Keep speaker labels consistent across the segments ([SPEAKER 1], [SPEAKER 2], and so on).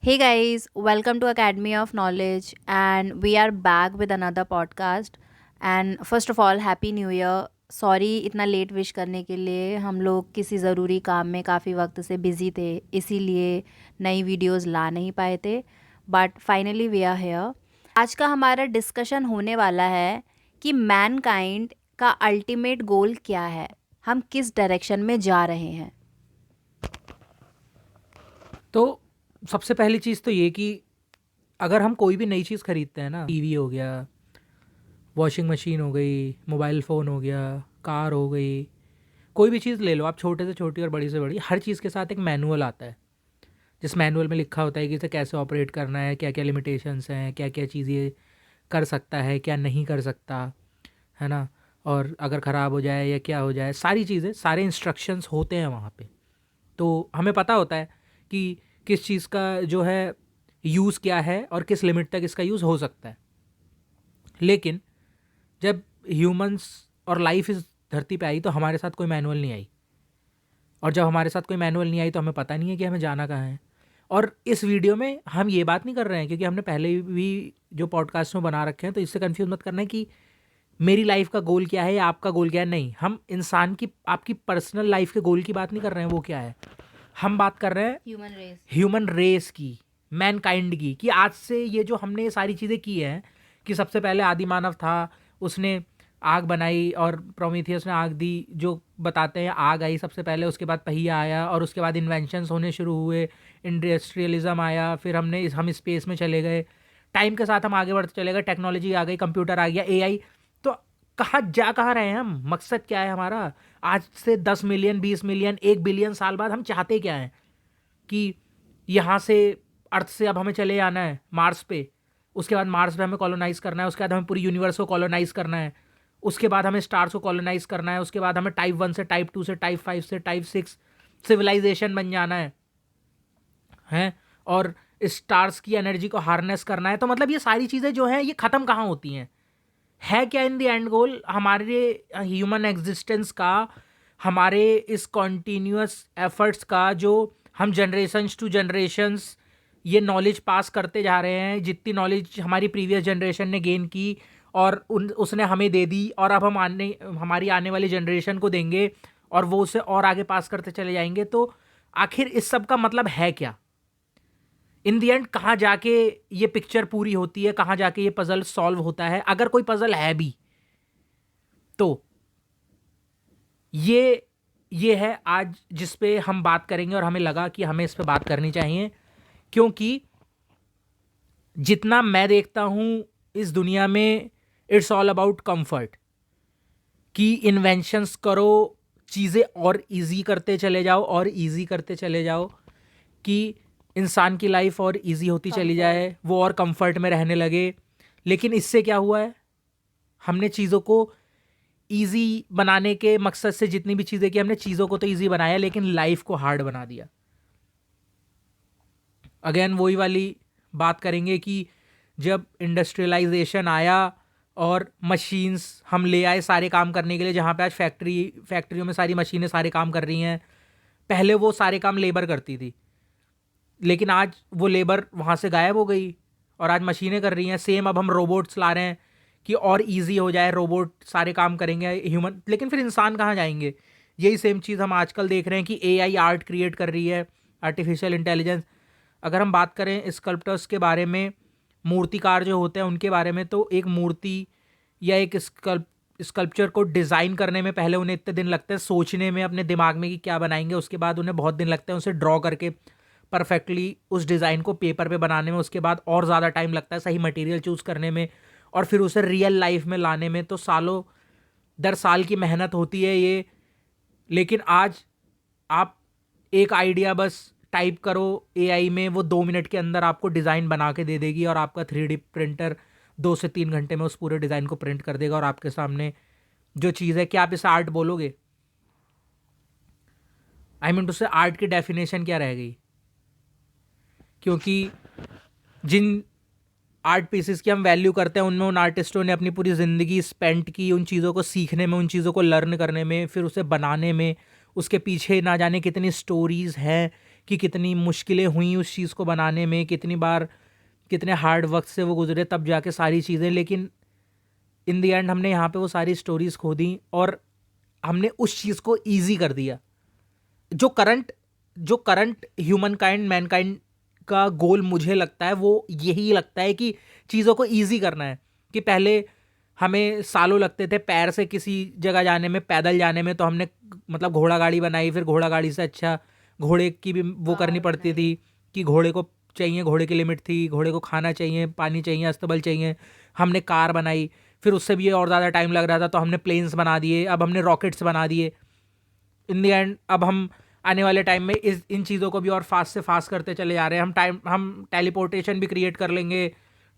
[SPEAKER 1] Hey guys, welcome to Academy of Knowledge, and we are back with another podcast. And first of all, Happy New Year. Sorry इतना late wish करने के लिए। हम लोग किसी ज़रूरी काम में काफ़ी वक्त से बिज़ी थे, इसीलिए नई वीडियोस ला नहीं पाए थे। But finally we are here. आज का हमारा डिस्कशन होने वाला है कि मैनकाइंड का अल्टीमेट गोल क्या है, हम किस डायरेक्शन में जा रहे हैं।
[SPEAKER 2] तो सबसे पहली चीज़ तो ये कि अगर हम कोई भी नई चीज़ खरीदते हैं ना, टीवी हो गया, वॉशिंग मशीन हो गई, मोबाइल फ़ोन हो गया, कार हो गई, कोई भी चीज़ ले लो आप, छोटे से छोटी और बड़ी से बड़ी, हर चीज़ के साथ एक मैनुअल आता है। जिस मैनुअल में लिखा होता है कि इसे कैसे ऑपरेट करना है, क्या क्या लिमिटेशंस हैं, क्या क्या चीज़ें कर सकता है, क्या नहीं कर सकता, है ना। और अगर ख़राब हो जाए या क्या हो जाए, सारी चीज़ें, सारे इंस्ट्रक्शंस होते हैं वहाँ पे। तो हमें पता होता है कि किस चीज़ का जो है यूज़ क्या है और किस लिमिट तक इसका यूज़ हो सकता है। लेकिन जब ह्यूमंस और लाइफ इस धरती पे आई तो हमारे साथ कोई मैनुअल नहीं आई, और जब हमारे साथ कोई मैनुअल नहीं आई तो हमें पता नहीं है कि हमें जाना कहाँ है। और इस वीडियो में हम ये बात नहीं कर रहे हैं, क्योंकि हमने पहले भी जो पॉडकास्ट में बना रखे हैं, तो इससे कन्फ्यूज़ मत करना है कि मेरी लाइफ का गोल क्या है या आपका गोल क्या है। नहीं, हम इंसान की, आपकी पर्सनल लाइफ के गोल की बात नहीं कर रहे हैं, वो क्या है। हम बात कर रहे हैं ह्यूमन रेस की, मैन काइंड की, कि आज से ये जो हमने ये सारी चीज़ें की हैं, कि सबसे पहले आदि मानव था, उसने आग बनाई और प्रोमीथियस ने आग दी, जो बताते हैं आग आई सबसे पहले, उसके बाद पहिया आया और उसके बाद इन्वेंशंस होने शुरू हुए, इंडस्ट्रियलिज्म आया, फिर हम स्पेस में चले गए, टाइम के साथ हम आगे बढ़ते चले गए, टेक्नोलॉजी आ गई, कंप्यूटर आ गया, एआई। तो कहाँ रहे हैं हम, मकसद क्या है हमारा। आज से 10 मिलियन, 20 मिलियन, 1 बिलियन साल बाद हम चाहते क्या हैं कि यहाँ से, अर्थ से अब हमें चले आना है मार्स पे, उसके बाद मार्स पे हमें कॉलोनाइज़ करना है, उसके बाद हमें पूरी यूनिवर्स को कॉलोनाइज़ करना है, उसके बाद हमें स्टार्स को कॉलोनाइज़ करना है, उसके बाद हमें टाइप 1 से टाइप 2 से टाइप 5 से टाइप 6 सिविलाइजेशन बन जाना है। और स्टार्स की एनर्जी को हार्नेस करना है। तो मतलब ये सारी चीज़ें जो हैं ये ख़त्म कहाँ होती हैं, है क्या इन द एंड गोल हमारे ह्यूमन एग्जिस्टेंस का, हमारे इस कॉन्टीन्यूअस एफर्ट्स का, जो हम जनरेशन्स टू जनरेशन्स ये नॉलेज पास करते जा रहे हैं, जितनी नॉलेज हमारी प्रीवियस जनरेशन ने गेन की और उसने हमें दे दी, और अब हमारी आने वाली जनरेशन को देंगे, और वो उसे और आगे पास करते चले जाएंगे। तो आखिर इस सब का मतलब है क्या, इन दी एंड कहाँ जाके ये पिक्चर पूरी होती है, कहाँ जाके ये पजल सॉल्व होता है, अगर कोई पजल है भी तो। ये है आज जिस पे हम बात करेंगे, और हमें लगा कि हमें इस पे बात करनी चाहिए, क्योंकि जितना मैं देखता हूँ इस दुनिया में, इट्स ऑल अबाउट कंफर्ट, कि इन्वेंशंस करो, चीज़ें और इजी करते चले जाओ और इजी करते चले जाओ, कि इंसान की लाइफ और इजी होती चली जाए, वो और कंफर्ट में रहने लगे। लेकिन इससे क्या हुआ है, हमने चीज़ों को ईज़ी बनाने के मकसद से जितनी भी चीज़ें की, हमने चीज़ों को तो ईज़ी बनाया लेकिन लाइफ को हार्ड बना दिया। अगेन वही वाली बात करेंगे कि जब इंडस्ट्रियलाइजेशन आया और मशीन्स हम ले आए सारे काम करने के लिए, जहाँ पे आज फैक्ट्रियों में सारी मशीनें सारे काम कर रही हैं। पहले वो सारे काम लेबर करती थी, लेकिन आज वो लेबर वहाँ से गायब हो गई और आज मशीनें कर रही हैं। सेम अब हम रोबोट्स ला रहे हैं कि और इजी हो जाए, रोबोट सारे काम करेंगे ह्यूमन, लेकिन फिर इंसान कहाँ जाएंगे। यही सेम चीज़ हम आजकल देख रहे हैं कि एआई आर्ट क्रिएट कर रही है, आर्टिफिशियल इंटेलिजेंस। अगर हम बात करें स्कल्प्टर्स के बारे में, मूर्तिकार जो होते हैं उनके बारे में, तो एक मूर्ति या एक स्कल्पचर को डिज़ाइन करने में पहले उन्हें इतने दिन लगते हैं सोचने में अपने दिमाग में कि क्या बनाएंगे, उसके बाद उन्हें बहुत दिन लगते हैं उसे ड्रॉ करके परफेक्टली उस डिज़ाइन को पेपर पे बनाने में, उसके बाद और ज़्यादा टाइम लगता है सही मटेरियल चूज़ करने में, और फिर उसे रियल लाइफ में लाने में तो सालों दर साल की मेहनत होती है ये। लेकिन आज आप एक आइडिया बस टाइप करो एआई में, वो 2 मिनट के अंदर आपको डिज़ाइन बना के दे देगी, और आपका 3D प्रिंटर 2 से 3 घंटे में उस पूरे डिज़ाइन को प्रिंट कर देगा, और आपके सामने जो चीज़ है, क्या आप इसे आर्ट बोलोगे? आई मीन टू से आर्ट की डेफिनेशन क्या रह गई? क्योंकि जिन आर्ट पीसेस की हम वैल्यू करते हैं, उनमें उन आर्टिस्टों ने अपनी पूरी ज़िंदगी स्पेंड की उन चीज़ों को सीखने में, उन चीज़ों को लर्न करने में, फिर उसे बनाने में। उसके पीछे ना जाने कितनी स्टोरीज़ हैं, कि कितनी मुश्किलें हुई उस चीज़ को बनाने में, कितनी बार कितने हार्ड वक्त से वो गुजरे तब जाके सारी चीज़ें। लेकिन इन द एंड हमने यहाँ पे वो सारी स्टोरीज खो दी और हमने उस चीज़ को ईजी कर दिया। जो करंट ह्यूमन काइंड मैनकाइंड का गोल मुझे लगता है वो यही लगता है कि चीज़ों को ईजी करना है। कि पहले हमें सालों लगते थे पैर से किसी जगह जाने में, पैदल जाने में, तो हमने मतलब घोड़ा गाड़ी बनाई। फिर घोड़ा गाड़ी से अच्छा घोड़े की भी वो करनी पड़ती थी कि घोड़े को चाहिए, घोड़े की लिमिट थी, घोड़े को खाना चाहिए, पानी चाहिए, अस्तबल चाहिए। हमने कार बनाई, फिर उससे भी और ज़्यादा टाइम लग रहा था तो हमने प्लेन्स बना दिए, अब हमने रॉकेट्स बना दिए। इन द एंड अब हम आने वाले टाइम में इन चीज़ों को भी और फास्ट से फास्ट करते चले जा रहे हैं। हम टेलीपोर्टेशन भी क्रिएट कर लेंगे,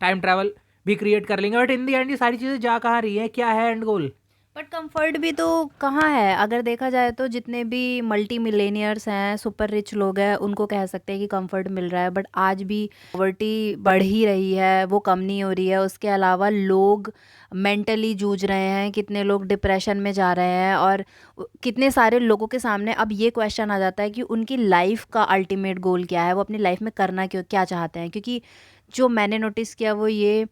[SPEAKER 2] टाइम ट्रैवल भी क्रिएट कर लेंगे, बट इन द एंड ये सारी चीज़ें जा कहाँ रही हैं, क्या है एंड गोल?
[SPEAKER 1] बट कंफर्ट भी तो कहाँ है? अगर देखा जाए तो जितने भी मल्टी मिलेनियर्स हैं, सुपर रिच लोग हैं, उनको कह सकते हैं कि कंफर्ट मिल रहा है, बट आज भी पॉवर्टी बढ़ ही रही है, वो कम नहीं हो रही है। उसके अलावा लोग मेंटली जूझ रहे हैं, कितने लोग डिप्रेशन में जा रहे हैं, और कितने सारे लोगों के सामने अब ये क्वेश्चन आ जाता है कि उनकी लाइफ का अल्टीमेट गोल क्या है, वो अपनी लाइफ में करना क्या चाहते हैं। क्योंकि जो मैंने नोटिस किया वो ये,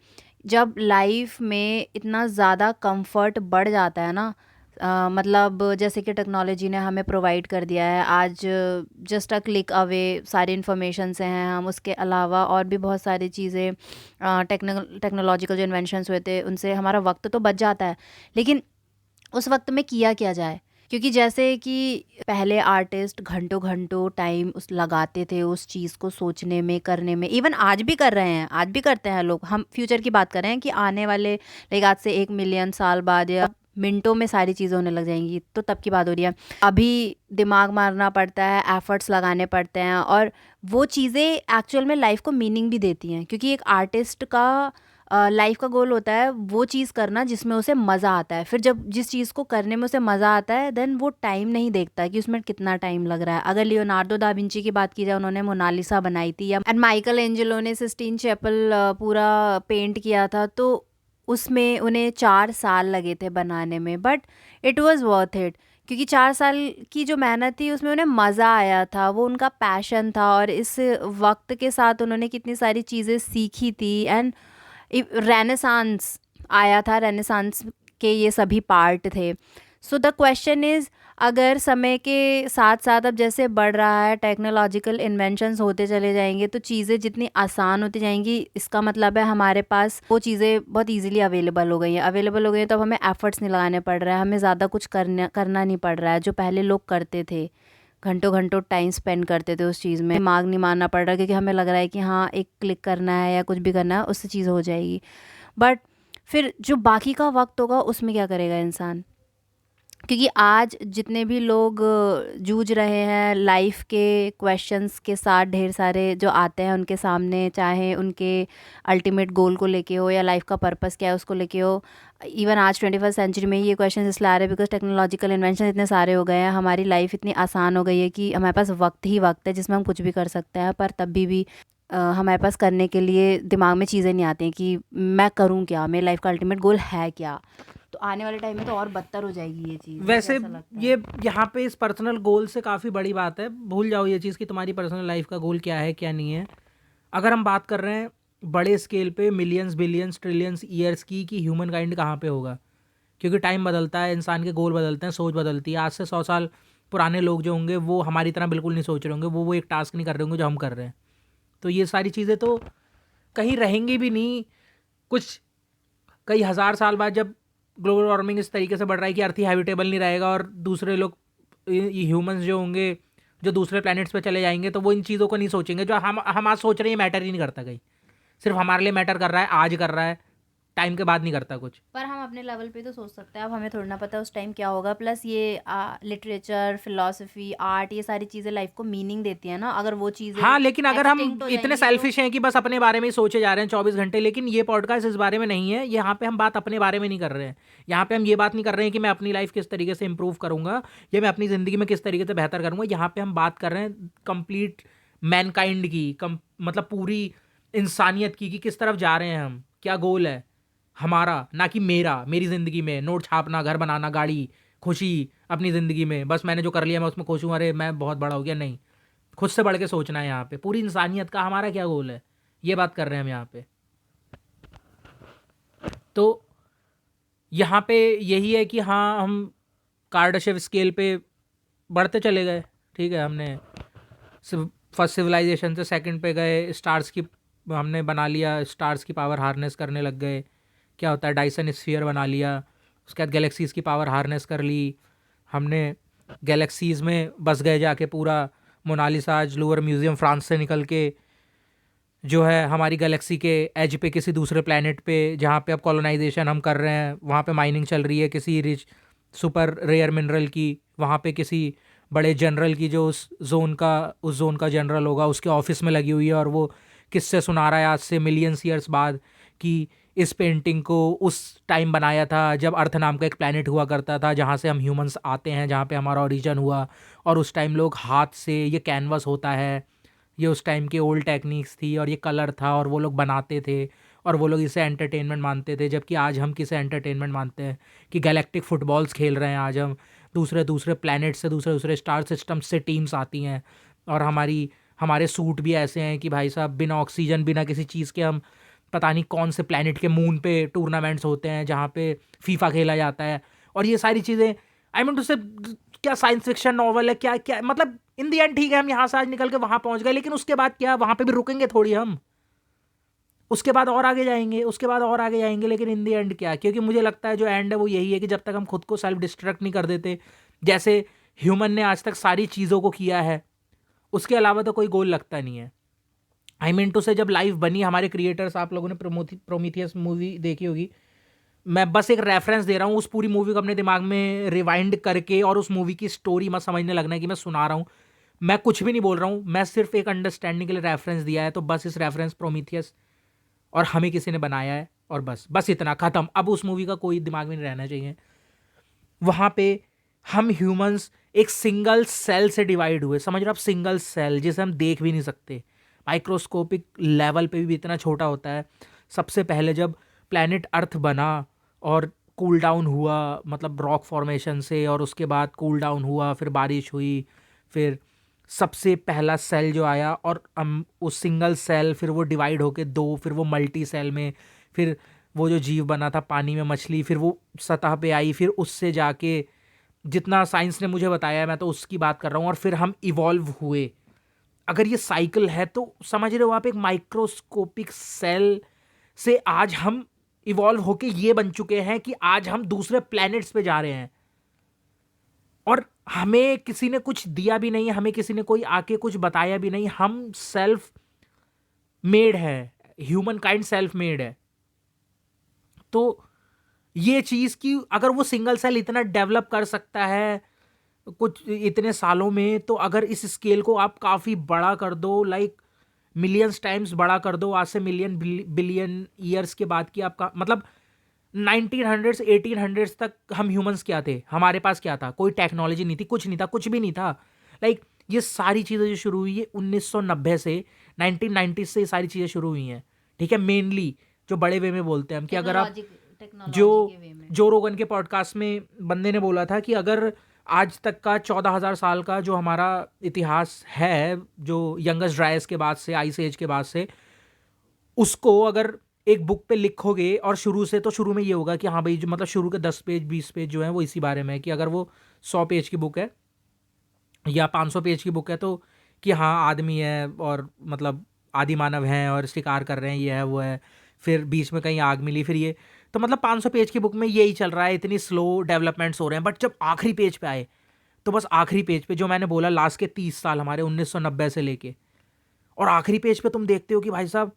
[SPEAKER 1] जब लाइफ में इतना ज़्यादा कंफर्ट बढ़ जाता है ना, मतलब जैसे कि टेक्नोलॉजी ने हमें प्रोवाइड कर दिया है आज, जस्ट अ क्लिक अवे सारी इन्फॉर्मेशन से हैं हम। उसके अलावा और भी बहुत सारी चीज़ें, टेक्नोलॉजिकल जो इन्वेंशंस हुए थे उनसे हमारा वक्त तो बच जाता है, लेकिन उस वक्त में किया क्या जाए? क्योंकि जैसे कि पहले आर्टिस्ट घंटों घंटों टाइम उस लगाते थे उस चीज़ को सोचने में, करने में। इवन आज भी कर रहे हैं, आज भी करते हैं लोग। हम फ्यूचर की बात कर रहे हैं कि आने वाले लाइक आज से 1 मिलियन साल बाद या मिनटों में सारी चीज़ें होने लग जाएंगी, तो तब की बात हो रही है। अभी दिमाग मारना पड़ता है, एफर्ट्स लगाने पड़ते हैं, और वो चीज़ें एक्चुअल में लाइफ को मीनिंग भी देती हैं। क्योंकि एक आर्टिस्ट का लाइफ का गोल होता है वो चीज़ करना जिसमें उसे मज़ा आता है। फिर जब जिस चीज़ को करने में उसे मज़ा आता है, देन वो टाइम नहीं देखता कि उसमें कितना टाइम लग रहा है। अगर लियोनार्डो दा विंची की बात की जाए, उन्होंने मोनालिसा बनाई थी, या एंड माइकल एंजेलो ने सिस्टीन चैपल पूरा पेंट किया था, तो उसमें उन्हें 4 साल लगे थे बनाने में, but it was worth it. क्योंकि 4 साल की जो मेहनत थी उसमें उन्हें मज़ा आया था, वो उनका पैशन था, और इस वक्त के साथ उन्होंने कितनी सारी चीज़ें सीखी थी। एंड रेनेसांस आया था, रेनेसांस के ये सभी पार्ट थे। सो द क्वेश्चन इज़, अगर समय के साथ साथ अब जैसे बढ़ रहा है, टेक्नोलॉजिकल इन्वेंशंस होते चले जाएंगे, तो चीज़ें जितनी आसान होती जाएंगी, इसका मतलब है हमारे पास वो चीज़ें बहुत इजीली अवेलेबल हो गई हैं। तो अब हमें एफर्ट्स नहीं लगाने पड़ रहा है, हमें ज़्यादा कुछ करना नहीं पड़ रहा है। जो पहले लोग करते थे, घंटों घंटों टाइम स्पेंड करते थे उस चीज़ में, दिमाग नहीं मारना पड़ रहा, क्योंकि हमें लग रहा है कि हाँ एक क्लिक करना है या कुछ भी करना है, उससे चीज़ हो जाएगी। बट फिर जो बाकी का वक्त होगा उसमें क्या करेगा इंसान? क्योंकि आज जितने भी लोग जूझ रहे हैं लाइफ के क्वेश्चंस के साथ, ढेर सारे जो आते हैं उनके सामने, चाहे उनके अल्टीमेट गोल को लेके हो या लाइफ का पर्पस क्या है उसको लेके हो। इवन आज 21st सेंचुरी में ये क्वेश्चन इसलिए आ रहे हैं बिकॉज टेक्नोलॉजिकल इन्वेंशन इतने सारे हो गए हैं, हमारी लाइफ इतनी आसान हो गई है कि हमारे पास वक्त ही वक्त है जिसमें हम कुछ भी कर सकते हैं। पर तब भी हमारे पास करने के लिए दिमाग में चीज़ें नहीं आती हैं कि मैं करूँ क्या, मेरी लाइफ का अल्टीमेट गोल है क्या। तो आने वाले टाइम में तो और बदतर हो जाएगी ये चीज़।
[SPEAKER 2] वैसे
[SPEAKER 1] ऐसा लगता है।
[SPEAKER 2] ये यहाँ पे इस पर्सनल गोल से काफ़ी बड़ी बात है। भूल जाओ ये चीज़ कि तुम्हारी पर्सनल लाइफ का गोल क्या है क्या नहीं है। अगर हम बात कर रहे हैं बड़े स्केल पे, मिलियंस बिलियंस ट्रिलियंस ईयर्स की, कि ह्यूमन काइंड कहाँ पे होगा, क्योंकि टाइम बदलता है, इंसान के गोल बदलते हैं, सोच बदलती है। आज से 100 साल पुराने लोग जो होंगे वो हमारी तरह बिल्कुल नहीं सोच रहे होंगे, वो एक टास्क नहीं कर रहे होंगे जो हम कर रहे हैं। तो ये सारी चीज़ें तो कहीं रहेंगी भी नहीं। कुछ कई हज़ार साल बाद जब ग्लोबल वार्मिंग इस तरीके से बढ़ रहा है कि अर्थ ही हैबिटेबल नहीं रहेगा, और दूसरे लोग ह्यूमंस जो होंगे जो दूसरे प्लैनेट्स पे चले जाएंगे, तो वो इन चीज़ों को नहीं सोचेंगे। जो हम आज सोच रहे हैं मैटर ही नहीं करता कहीं, सिर्फ हमारे लिए मैटर कर रहा है, आज कर रहा है, टाइम के बाद नहीं करता कुछ।
[SPEAKER 1] पर हम अपने लेवल पे तो सोच सकते हैं। अब हमें थोड़ी ना पता है उस टाइम क्या होगा। प्लस ये लिटरेचर, फिलोसफी, आर्ट, ये सारी चीज़ें लाइफ को मीनिंग देती है ना। अगर वो चीज़ें
[SPEAKER 2] हाँ, लेकिन अगर हम
[SPEAKER 1] एक्सटिंक्ट हो
[SPEAKER 2] इतने
[SPEAKER 1] जाएंगी तो
[SPEAKER 2] सेल्फिश हैं कि बस अपने बारे में ही सोचे जा रहे हैं 24 घंटे, लेकिन ये पॉडकास्ट इस बारे में नहीं है। यहाँ पे हम बात अपने बारे में नहीं कर रहे हैं। यहाँ पे हम ये बात नहीं कर रहे हैं कि मैं अपनी लाइफ किस तरीके से इंप्रूव करूंगा या मैं अपनी ज़िंदगी में किस तरीके से बेहतर करूंगा। यहाँ पे हम बात कर रहे हैं कंप्लीट मैनकाइंड की, मतलब पूरी इंसानियत की, कि किस तरफ जा रहे हैं हम, क्या गोल है हमारा, ना कि मेरी ज़िंदगी में नोट छापना, घर बनाना, गाड़ी, खुशी अपनी ज़िंदगी में, बस मैंने जो कर लिया मैं उसमें खुश हूँ, अरे मैं बहुत बड़ा हो गया, नहीं। खुद से बढ़ के सोचना है यहाँ पे, पूरी इंसानियत का हमारा क्या गोल है, ये बात कर रहे हैं हम यहाँ पे। तो यहाँ पे यही है कि हाँ, हम कार्डाशेव स्केल पे बढ़ते चले गए, ठीक है। हमने फर्स्ट सिविलाइजेशन से सेकंड पे गए, स्टार्स की हमने बना लिया, स्टार्स की पावर हार्नेस करने लग गए। क्या होता है, डायसन स्फीयर बना लिया, उसके बाद गैलेक्सीज़ की पावर हार्नेस कर ली हमने, गैलेक्सीज़ में बस गए जाके पूरा। मोनालिसा आज लूवर म्यूज़ियम फ्रांस से निकल के जो है हमारी गैलेक्सी के एज पे किसी दूसरे प्लेनेट पे, जहाँ पे अब कॉलोनाइजेशन हम कर रहे हैं, वहाँ पे माइनिंग चल रही है किसी रिच सुपर रेयर मिनरल की, वहाँ पे किसी बड़े जनरल की जो उस जोन का जनरल होगा उसके ऑफिस में लगी हुई है, और वो किससे सुना रहा है आज से मिलियंस ईयर्स बाद कि इस पेंटिंग को उस टाइम बनाया था जब अर्थ नाम का एक प्लेनेट हुआ करता था, जहाँ से हम ह्यूमंस आते हैं, जहाँ पे हमारा ओरिजिन हुआ, और उस टाइम लोग हाथ से, ये कैनवस होता है, ये उस टाइम के ओल्ड टेक्निक्स थी, और ये कलर था, और वो लोग बनाते थे, और वो लोग इसे एंटरटेनमेंट मानते थे। जबकि आज हम किसे एंटरटेनमेंट मानते हैं कि गैलेक्टिक फुटबॉल्स खेल रहे हैं आज हम, दूसरे दूसरे प्लैनेट से, दूसरे दूसरे स्टार सिस्टम से टीम्स आती हैं, और हमारे सूट भी ऐसे हैं कि भाई साहब बिना ऑक्सीजन, बिना किसी चीज़ के हम पता नहीं कौन से प्लैनेट के मून पे टूर्नामेंट्स होते हैं जहाँ पे फीफा खेला जाता है। और ये सारी चीज़ें, आई मीन टू से, क्या साइंस फिक्शन नॉवल है, क्या क्या मतलब इन दी एंड ठीक है, हम यहाँ से आज निकल के वहाँ पहुँच गए, लेकिन उसके बाद क्या, वहाँ पे भी रुकेंगे थोड़ी हम, उसके बाद और आगे जाएंगे, उसके बाद और आगे जाएंगे, लेकिन इन दी एंड क्या, क्योंकि मुझे लगता है जो एंड है वो यही है कि जब तक हम खुद को सेल्फ डिस्ट्रक्ट नहीं कर देते, जैसे ह्यूमन ने आज तक सारी चीज़ों को किया है, उसके अलावा तो कोई गोल लगता नहीं है। आई मीन टू से जब लाइफ बनी, हमारे क्रिएटर्स, आप लोगों ने प्रोमीथियस मूवी देखी होगी, मैं बस एक रेफरेंस दे रहा हूँ, उस पूरी मूवी को अपने दिमाग में रिवाइंड करके और उस मूवी की स्टोरी मत समझने लगना है कि मैं सुना रहा हूँ, मैं कुछ भी नहीं बोल रहा हूँ, मैं सिर्फ एक अंडरस्टैंडिंग के लिए रेफरेंस दिया है। तो बस इस रेफरेंस प्रोमीथियस और हमें किसी ने बनाया है, और बस इतना ख़त्म। अब उस मूवी का कोई दिमाग में नहीं रहना चाहिए। वहाँ पे हम ह्यूमंस एक सिंगल सेल से डिवाइड हुए, समझ रहे हो आप, सिंगल सेल जिसे हम देख भी नहीं सकते, माइक्रोस्कोपिक लेवल पे भी इतना छोटा होता है। सबसे पहले जब प्लैनेट अर्थ बना और कूल डाउन हुआ, मतलब रॉक फॉर्मेशन से, और उसके बाद कूल डाउन हुआ, फिर बारिश हुई, फिर सबसे पहला सेल जो आया, और हम उस सिंगल सेल, फिर वो डिवाइड होके दो, फिर वो मल्टी सेल में, फिर वो जो जीव बना था पानी में मछली, फिर वो सतह पे आई, फिर उससे जाके जितना साइंस ने मुझे बताया है मैं तो उसकी बात कर रहा हूँ, और फिर हम इवॉल्व हुए। अगर ये साइकिल है तो समझ रहे हो आप, एक माइक्रोस्कोपिक सेल से आज हम इवॉल्व होके ये बन चुके हैं कि आज हम दूसरे प्लैनेट्स पे जा रहे हैं, और हमें किसी ने कुछ दिया भी नहीं, हमें किसी ने कोई आके कुछ बताया भी नहीं, हम सेल्फ मेड है, ह्यूमन काइंड सेल्फ मेड है। तो ये चीज़ कि अगर वो सिंगल सेल इतना डेवलप कर सकता है कुछ इतने सालों में, तो अगर इस स्केल को आप काफ़ी बड़ा कर दो, लाइक मिलियंस टाइम्स बड़ा कर दो, आज से मिलियन बिलियन ईयर्स के बाद की आपका मतलब 1900s 1800s तक हम ह्यूमंस क्या थे, हमारे पास क्या था, कोई टेक्नोलॉजी नहीं थी, कुछ नहीं था, कुछ भी नहीं था। लाइक ये सारी चीज़ें जो शुरू हुई है 1990 से, 1990 से ये सारी चीज़ें शुरू हुई हैं, ठीक है। मेनली जो बड़े वे में बोलते हैं हम, कि अगर आप जो
[SPEAKER 1] टेक्नोलॉजी के वे में।
[SPEAKER 2] जो रोगन के पॉडकास्ट में बंदे ने बोला था कि अगर आज तक का 14,000 साल का जो हमारा इतिहास है, जो यंगस्ट ड्रायस के बाद से, आइस एज के बाद से, उसको अगर एक बुक पे लिखोगे, और शुरू से, तो शुरू में ये होगा कि हाँ भाई, जो मतलब शुरू के 10 पेज 20 पेज जो हैं वो इसी बारे में है, कि अगर वो 100 पेज की बुक है या 500 पेज की बुक है, तो कि हाँ आदमी है, और मतलब आदि मानव हैं, और शिकार कर रहे हैं, ये है वो है, फिर बीच में कहीं आग मिली, फिर ये, तो मतलब 500 पेज की बुक में यही चल रहा है, इतनी स्लो डेवलपमेंट्स हो रहे हैं। बट जब आखिरी पेज पे आए, तो बस आखिरी पेज पे जो मैंने बोला, लास्ट के 30 साल हमारे 1990 से लेके, और आखिरी पेज पे तुम देखते हो कि भाई साहब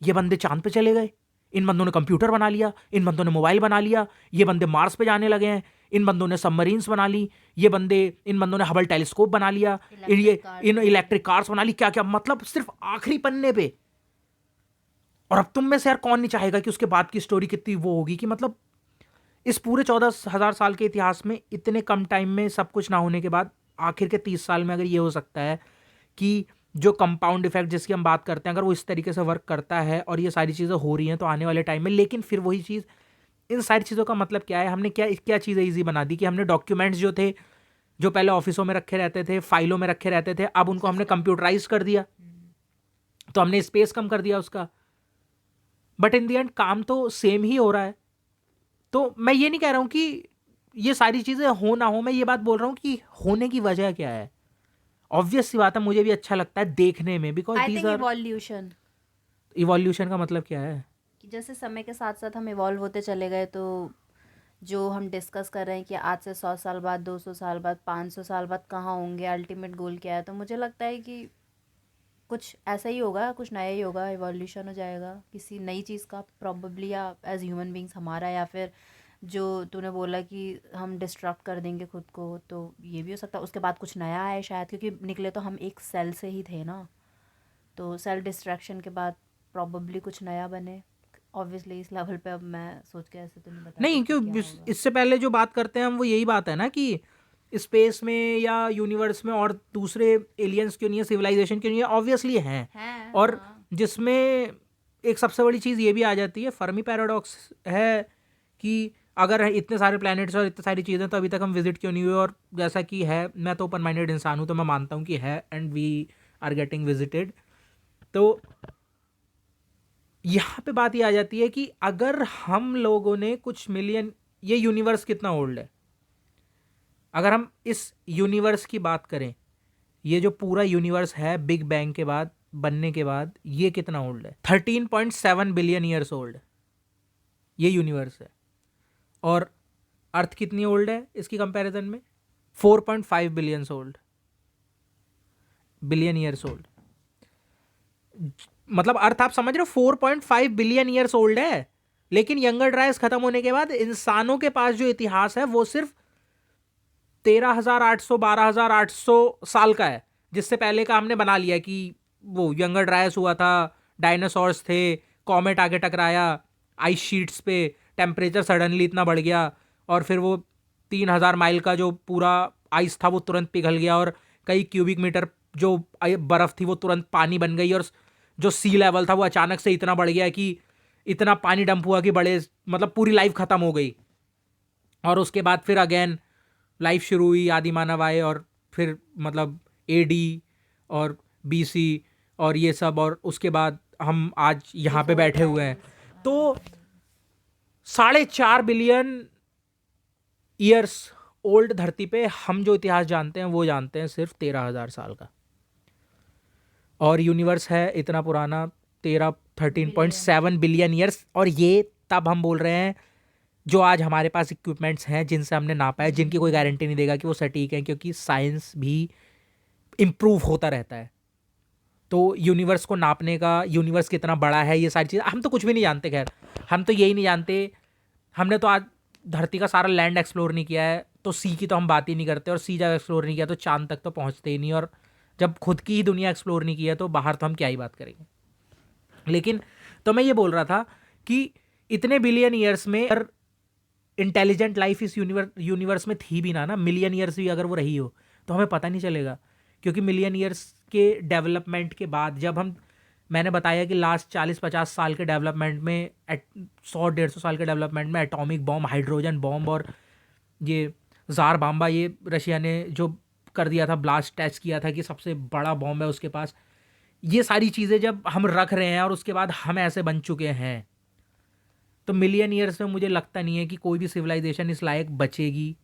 [SPEAKER 2] ये बंदे चांद पे चले गए, इन बंदों ने कंप्यूटर बना लिया, इन बंदों ने मोबाइल बना लिया, ये बंदे मार्स पे जाने लगे हैं, इन बंदों ने सबमरीन्स बना ली, इन बंदों ने हबल टेलीस्कोप बना लिया, इन इलेक्ट्रिक कार्स बना ली, क्या क्या, मतलब सिर्फ आखिरी पन्ने पे। और अब तुम में से यार कौन नहीं चाहेगा कि उसके बाद की स्टोरी कितनी वो होगी, कि मतलब इस पूरे 14,000 साल के इतिहास में इतने कम टाइम में सब कुछ ना होने के बाद आखिर के 30 साल में अगर ये हो सकता है कि जो कंपाउंड इफेक्ट जिसकी हम बात करते हैं, अगर वो इस तरीके से वर्क करता है, और ये सारी चीज़ें हो रही हैं, तो आने वाले टाइम में, लेकिन फिर वही चीज़, इन सारी चीज़ों का मतलब क्या है, हमने क्या क्या चीज़ें ईजी बना दी, कि हमने डॉक्यूमेंट्स जो थे जो पहले ऑफिसों में रखे रहते थे, फाइलों में रखे रहते थे, अब उनको हमने कंप्यूटराइज कर दिया, तो हमने स्पेस कम कर दिया उसका। बट इन द एंड काम तो सेम ही हो रहा है। तो मैं ये नहीं कह रहा हूं कि ये सारी चीजें हो ना हो, मैं ये बात बोल रहा हूं कि होने की वजह क्या है। ऑब्वियस सी बात है, मुझे भी अच्छा लगता है देखने में, because
[SPEAKER 1] I
[SPEAKER 2] these
[SPEAKER 1] think
[SPEAKER 2] are
[SPEAKER 1] evolution,
[SPEAKER 2] evolution का मतलब क्या है?
[SPEAKER 1] कि जैसे समय के साथ साथ हम इवॉल्व होते चले गए, तो जो हम डिस्कस कर रहे हैं कि आज से 100 साल बाद, 200 साल बाद, 500 साल बाद कहाँ होंगे, अल्टीमेट गोल क्या है, तो मुझे लगता है कि कुछ ऐसा ही होगा, कुछ नया ही होगा, इवोल्यूशन हो जाएगा किसी नई चीज़ का प्रॉब्ली, या एज ह्यूमन बींग्स हमारा, या फिर जो तूने बोला कि हम डिस्ट्रक्ट कर देंगे खुद को, तो ये भी हो सकता है उसके बाद कुछ नया आए शायद, क्योंकि निकले तो हम एक सेल से ही थे ना, तो सेल डिस्ट्रैक्शन के बाद प्रॉब्ली कुछ नया बने। ऑब्वियसली इस लेवल पे अब मैं सोच के ऐसे तो नहीं बता
[SPEAKER 2] नहीं,
[SPEAKER 1] सकती
[SPEAKER 2] क्यों
[SPEAKER 1] क्या होगा।
[SPEAKER 2] इससे पहले जो बात करते हैं हम, वो यही बात है ना कि स्पेस में या यूनिवर्स में और दूसरे एलियंस क्यों नहीं है, सिविलाइजेशन क्यों नहीं है, ऑब्वियसली हैं।
[SPEAKER 1] हैं,
[SPEAKER 2] और
[SPEAKER 1] हाँ।
[SPEAKER 2] जिसमें एक सबसे बड़ी चीज़ ये भी आ जाती है, फर्मी पैराडॉक्स है, कि अगर इतने सारे प्लैनेट्स और इतनी सारी चीज़ें, तो अभी तक हम विजिट क्यों नहीं हुए? और जैसा कि है, मैं तो ओपन माइंडेड इंसान हूँ, तो मैं मानता हूँ कि है, and we are getting visited. तो यहाँ पे बात ये आ जाती है कि अगर हम लोगों ने कुछ मिलियन, ये यूनिवर्स कितना ओल्ड है, अगर हम इस यूनिवर्स की बात करें, ये जो पूरा यूनिवर्स है बिग बैंग के बाद, बनने के बाद, ये कितना ओल्ड है? 13.7 बिलियन ईयर्स ओल्ड ये यूनिवर्स है। और अर्थ कितनी ओल्ड है इसकी कंपैरिजन में? 4.5 बिलियन ईयर्स ओल्ड। मतलब अर्थ, आप समझ रहे हो, 4.5 बिलियन ईयर्स ओल्ड है। लेकिन यंगर ड्राइस खत्म होने के बाद इंसानों के पास जो इतिहास है वो सिर्फ 13,800 12,800 साल का है, जिससे पहले का हमने बना लिया कि वो यंगर ड्राइस हुआ था, डायनासोर्स थे, कॉमेट आगे टकराया, आइस शीट्स पे टेम्परेचर सडनली इतना बढ़ गया, और फिर वो 3,000 माइल का जो पूरा आइस था वो तुरंत पिघल गया, और कई क्यूबिक मीटर जो बर्फ थी वो तुरंत पानी बन गई, और जो सी लेवल था वो अचानक से इतना बढ़ गया कि इतना पानी डंप हुआ कि बड़े, मतलब पूरी लाइफ खत्म हो गई। और उसके बाद फिर अगेन लाइफ शुरू हुई, आदि मानव आए, और फिर मतलब एडी और बीसी और ये सब, और उसके बाद हम आज यहाँ पे
[SPEAKER 1] बिफोर
[SPEAKER 2] बैठे हुए हैं।
[SPEAKER 1] क्राइस्ट,
[SPEAKER 2] तो
[SPEAKER 1] हाँ।
[SPEAKER 2] 4.5 बिलियन ईयर्स ओल्ड धरती पे हम जो इतिहास जानते हैं वो जानते हैं सिर्फ 13,000 साल का। और यूनिवर्स है इतना पुराना, 13.7 बिलियन ईयर्स। और ये तब हम बोल रहे हैं जो आज हमारे पास इक्विपमेंट्स हैं जिनसे हमने नापा है, जिनकी कोई गारंटी नहीं देगा कि वो सटीक है, क्योंकि साइंस भी इम्प्रूव होता रहता है। तो यूनिवर्स को नापने का, यूनिवर्स कितना बड़ा है, ये सारी चीज़ हम तो कुछ भी नहीं जानते। खैर, हम तो यही नहीं जानते, हमने तो आज धरती का सारा लैंड एक्सप्लोर नहीं किया है, तो सी की तो हम बात ही नहीं करते, और सी जब एक्सप्लोर नहीं किया तो चांद तक तो पहुंचते ही नहीं, और जब खुद की ही दुनिया एक्सप्लोर नहीं किया तो बाहर तो हम क्या ही बात करेंगे। लेकिन तो मैं ये बोल रहा था कि इतने बिलियन ईयर्स में इंटेलिजेंट लाइफ इस यूनिवर्स में थी भी ना, मिलियन ईयर्स भी अगर वो रही हो, तो हमें पता नहीं चलेगा। क्योंकि मिलियन ईयर्स के डेवलपमेंट के बाद, जब हम, मैंने बताया कि लास्ट 40-50 साल के डेवलपमेंट में, 100-150 साल के डेवलपमेंट में एटॉमिक बॉम्ब, हाइड्रोजन बॉम्ब, और ये जार बाम्बा, ये रशिया ने जो कर दिया था, ब्लास्ट टेस्ट किया था कि सबसे बड़ा बॉम्ब है उसके पास, ये सारी चीज़ें जब हम रख रहे हैं और उसके बाद हम ऐसे बन चुके हैं, तो मिलियन ईयर्स में मुझे लगता नहीं है कि कोई भी सिविलाइजेशन इस लायक बचेगी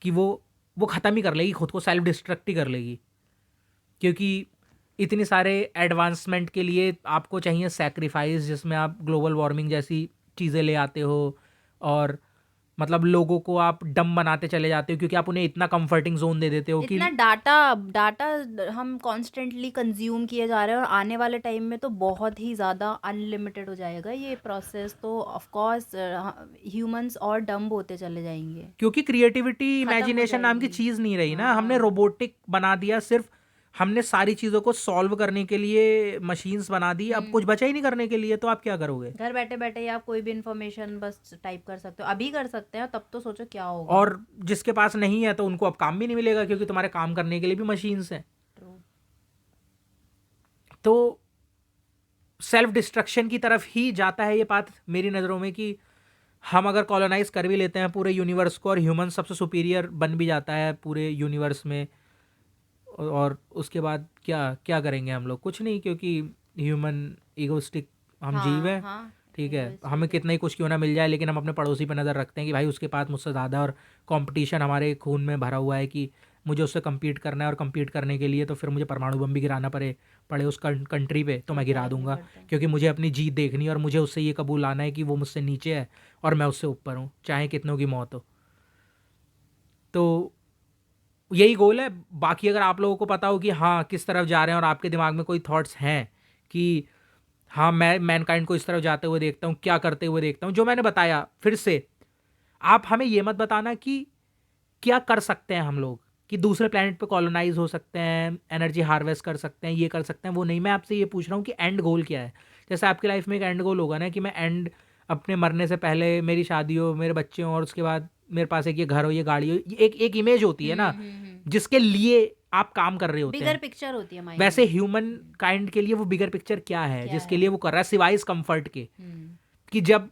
[SPEAKER 2] कि वो ख़त्म ही कर लेगी खुद को, सेल्फ डिस्ट्रक्ट ही कर लेगी। क्योंकि इतने सारे एडवांसमेंट के लिए आपको चाहिए सैक्रिफाइस, जिसमें आप ग्लोबल वार्मिंग जैसी चीज़ें ले आते हो, और मतलब लोगों को आप डम बनाते चले जाते हो, क्योंकि आप उन्हें इतना कंफर्टिंग जोन दे देते हो कि
[SPEAKER 1] इतना डाटा डाटा हम कॉन्स्टेंटली कंज्यूम किए जा रहे हैं, और आने वाले टाइम में तो बहुत ही ज़्यादा अनलिमिटेड हो जाएगा ये प्रोसेस, तो ऑफ कोर्स ह्यूमंस और डम्ब होते चले जाएंगे,
[SPEAKER 2] क्योंकि क्रिएटिविटी,
[SPEAKER 1] खत्म हो
[SPEAKER 2] इमेजिनेशन नाम की
[SPEAKER 1] जाएंगी।
[SPEAKER 2] चीज़ नहीं रही ना, हमने
[SPEAKER 1] हाँ।
[SPEAKER 2] रोबोटिक बना दिया, सिर्फ हमने सारी चीज़ों को सॉल्व करने के लिए मशीन्स बना दी, अब कुछ बचा ही नहीं करने के लिए, तो आप क्या करोगे?
[SPEAKER 1] घर बैठे बैठे ही आप कोई भी इंफॉर्मेशन बस टाइप कर सकते हो, अभी कर सकते हैं, तब तो सोचो क्या होगा।
[SPEAKER 2] और जिसके पास नहीं है तो उनको अब काम भी नहीं मिलेगा, क्योंकि तुम्हारे काम करने के लिए भी मशीन्स हैं।
[SPEAKER 1] ट्रू।
[SPEAKER 2] तो सेल्फ डिस्ट्रक्शन की तरफ ही जाता है ये बात मेरी नज़रों में, कि हम अगर कॉलोनाइज कर भी लेते हैं पूरे यूनिवर्स को और ह्यूमन सबसे सुपीरियर बन भी जाता है पूरे यूनिवर्स में, और उसके बाद क्या क्या करेंगे हम लोग? कुछ नहीं, क्योंकि ह्यूमन ईगोइस्टिक हम जीव
[SPEAKER 1] हाँ
[SPEAKER 2] हैं।
[SPEAKER 1] हाँ,
[SPEAKER 2] ठीक है,
[SPEAKER 1] egoistic
[SPEAKER 2] हमें
[SPEAKER 1] है।
[SPEAKER 2] कितना ही कुछ क्यों ना मिल जाए, लेकिन हम अपने पड़ोसी पे नज़र रखते हैं कि भाई उसके पास मुझसे ज़्यादा है, और कंपटीशन हमारे खून में भरा हुआ है कि मुझे उससे कम्पीट करना है, और कम्पीट करने के लिए तो फिर मुझे परमाणु बम भी गिराना पड़े उस कंट्री पे, तो मैं गिरा
[SPEAKER 1] फर्क नहीं
[SPEAKER 2] दूंगा,
[SPEAKER 1] पड़ता।
[SPEAKER 2] क्योंकि मुझे अपनी जीत देखनी है और मुझे उससे ये कबूल आना है कि वो मुझसे नीचे है और मैं उससे ऊपर हूँ, चाहे कितनों की मौत हो। तो यही गोल है। बाकी अगर आप लोगों को पता हो कि हाँ किस तरफ जा रहे हैं और आपके दिमाग में कोई थॉट्स हैं कि हाँ मैं मैनकाइंड को इस तरफ जाते हुए देखता हूँ, क्या करते हुए देखता हूँ, जो मैंने बताया, फिर से आप हमें ये मत बताना कि क्या कर सकते हैं हम लोग, कि दूसरे प्लेनेट पे कॉलोनाइज हो सकते हैं, एनर्जी हार्वेस्ट कर सकते हैं, ये कर सकते हैं, वो नहीं। मैं आपसे ये पूछ रहा हूँ कि एंड गोल क्या है। जैसे आपकी लाइफ में एक एंड गोल होगा ना कि मैं एंड अपने मरने से पहले मेरी शादी हो, मेरे बच्चे हों, और उसके बाद मेरे पास एक ये घर हो, ये गाड़ी हो, ये एक एक इमेज होती है ना जिसके लिए आप काम कर रहे होते
[SPEAKER 1] बिगर
[SPEAKER 2] हैं।
[SPEAKER 1] पिक्चर होती है माइंड
[SPEAKER 2] वैसे
[SPEAKER 1] में।
[SPEAKER 2] ह्यूमन काइंड के लिए वो बिगर पिक्चर क्या है
[SPEAKER 1] क्या
[SPEAKER 2] जिसके
[SPEAKER 1] है?
[SPEAKER 2] लिए वो कर रहा है, सिवाय इस कंफर्ट के कि जब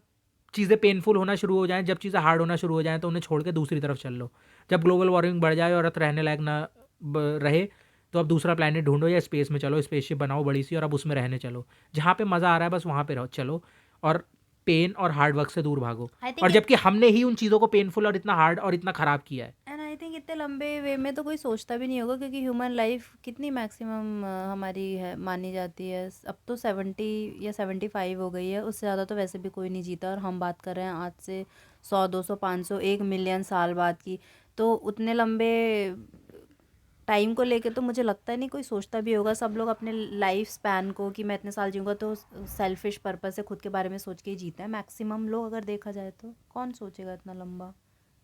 [SPEAKER 2] चीज़ें पेनफुल होना शुरू हो जाएं, जब चीज़ें हार्ड होना शुरू हो जाएं, तो उन्हें छोड़ के दूसरी तरफ चल लो। जब ग्लोबल वार्मिंग बढ़ जाए और अर्थ रहने लायक ना रहे, तो अब दूसरा प्लेनेट ढूंढो या स्पेस में चलो, स्पेसशिप बनाओ बड़ी सी और अब उसमें रहने चलो। जहाँ पे मज़ा आ रहा है बस वहाँ पे रहो, चलो, और पेन और हार्ड वर्क से दूर भागो।
[SPEAKER 1] आई
[SPEAKER 2] और
[SPEAKER 1] थिंक
[SPEAKER 2] जबकि हमने ही उन चीज़ों को पेनफुल और इतना हार्ड और इतना ख़राब किया है।
[SPEAKER 1] एंड आई थिंक इतने लंबे वे में तो कोई सोचता भी नहीं होगा, क्योंकि ह्यूमन लाइफ कितनी मैक्सिमम हमारी है मानी जाती है। अब तो 70 या 75 हो गई है, उससे ज़्यादा तो वैसे भी कोई नहीं जीता। और हम बात कर रहे हैं आज से 100 200 500 1 मिलियन साल बाद की। तो उतने लंबे टाइम को लेके तो मुझे लगता है नहीं कोई सोचता भी होगा। सब लोग अपने लाइफ स्पैन को कि मैं इतने साल जीऊँगा, तो सेल्फिश पर्पस से खुद के बारे में सोच के ही जीते हैं मैक्सिमम लोग। अगर देखा जाए तो कौन सोचेगा इतना लंबा।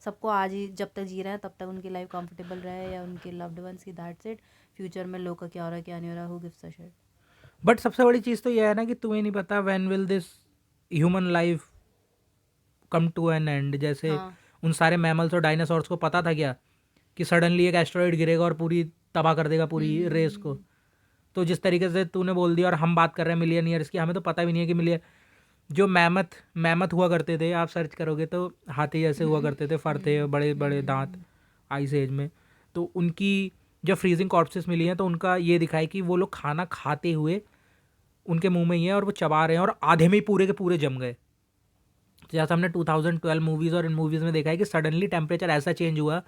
[SPEAKER 1] सबको आज ही जब तक जी रहे हैं तब तक उनकी लाइफ कंफर्टेबल रहे, या उनके लव्ड वंस की, दैट्स इट। फ्यूचर में लोग का क्या हो रहा है क्या नहीं हो रहा, who gives a shit.
[SPEAKER 2] But सबसे बड़ी चीज़ तो यह है ना कि तुम्हें नहीं पता when will this human life come to an end. जैसे
[SPEAKER 1] हाँ।
[SPEAKER 2] उन सारे मैमल्स और डायनासोर्स को पता था क्या कि सडनली एक एस्ट्रॉइड गिरेगा और पूरी तबाह कर देगा पूरी रेस को? तो जिस तरीके से तूने बोल दिया, और हम बात कर रहे हैं मिलियन ईयर्स की, हमें तो पता भी नहीं है कि मिलियन जो मैमथ हुआ करते थे, आप सर्च करोगे तो हाथी जैसे हुआ करते थे, फर थे, बड़े बड़े दांत, आइस एज में। तो उनकी जो फ्रीजिंग कॉर्पसेस मिली हैं तो उनका ये दिखा है कि वो लोग खाना खाते हुए उनके मुंह में ही है और वो चबा रहे हैं और आधे में ही पूरे के पूरे जम गए। जैसा हमने 2012 मूवीज़ और इन मूवीज़ में देखा है कि सडनली टेम्परेचर ऐसा चेंज हुआ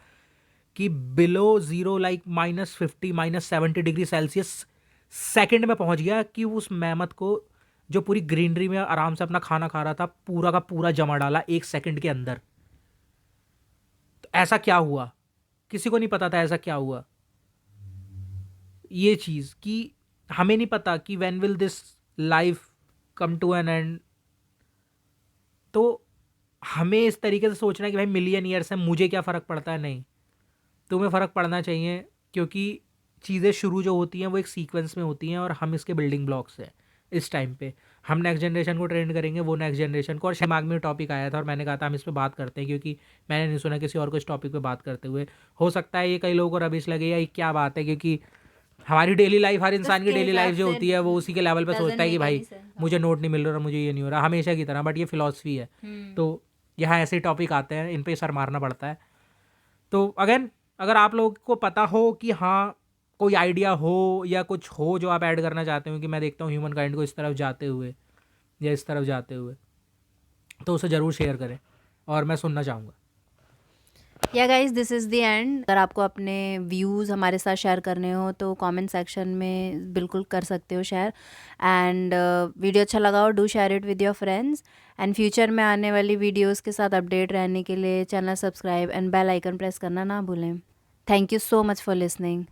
[SPEAKER 2] कि below zero, like -50 -70 degree Celsius second में पहुंच गया, कि उस मैमथ को जो पूरी ग्रीनरी में आराम से अपना खाना खा रहा था पूरा का पूरा जमा डाला 1 सेकंड के अंदर। तो ऐसा क्या हुआ? किसी को नहीं पता था ऐसा क्या हुआ। ये चीज़ कि हमें नहीं पता कि when will this life come to an end. तो हमें इस तरीके से सोचना है कि भाई मिलियन ईयर्स है, मुझे क्या फ़र्क पड़ता है। नहीं, तुम्हें फ़र्क पड़ना चाहिए, क्योंकि चीज़ें शुरू जो होती हैं वो एक सीक्वेंस में होती हैं और हम इसके बिल्डिंग ब्लॉक्स हैं। इस टाइम पे हम नेक्स्ट जनरेशन को ट्रेंड करेंगे, वो नेक्स्ट जनरेशन को। और दिमाग में टॉपिक आया था और मैंने कहा था हम इस पे बात करते हैं, क्योंकि मैंने नहीं सुना किसी और को इस टॉपिक पे बात करते हुए। हो सकता है ये कई लोगों को रबिश लगे या ये क्या बात है, क्योंकि हमारी डेली लाइफ, हर इंसान की
[SPEAKER 1] जिसके
[SPEAKER 2] डेली
[SPEAKER 1] हिसाब
[SPEAKER 2] लाइफ जो
[SPEAKER 1] से
[SPEAKER 2] होती है वो उसी के लेवल पे
[SPEAKER 1] डजंट
[SPEAKER 2] सोचता है कि
[SPEAKER 1] मेक
[SPEAKER 2] भाई
[SPEAKER 1] एनी सेंस।
[SPEAKER 2] मुझे
[SPEAKER 1] हाँ।
[SPEAKER 2] नोट नहीं मिल रहा, मुझे ये नहीं हो रहा, हमेशा की तरह। बट ये फिलॉसफी है। तो यहाँ ऐसे टॉपिक आते हैं, इन पे सर मारना पड़ता है। तो अगेन, अगर आप लोगों को पता हो कि हाँ कोई आइडिया हो या कुछ हो जो आप ऐड करना चाहते हो कि मैं देखता हूँ ह्यूमन काइंड को इस तरफ जाते हुए या इस तरफ जाते हुए, तो उसे ज़रूर शेयर करें और मैं सुनना चाहूँगा।
[SPEAKER 1] Yeah guys, this is the end. अगर आपको अपने व्यूज़ हमारे साथ शेयर करने हो तो कमेंट सेक्शन में बिल्कुल कर सकते हो शेयर। एंड वीडियो अच्छा लगा हो, do share it with your friends. And future में आने वाली वीडियोस के साथ अपडेट रहने के लिए channel subscribe and bell icon press करना ना भूलें। Thank you so much for listening.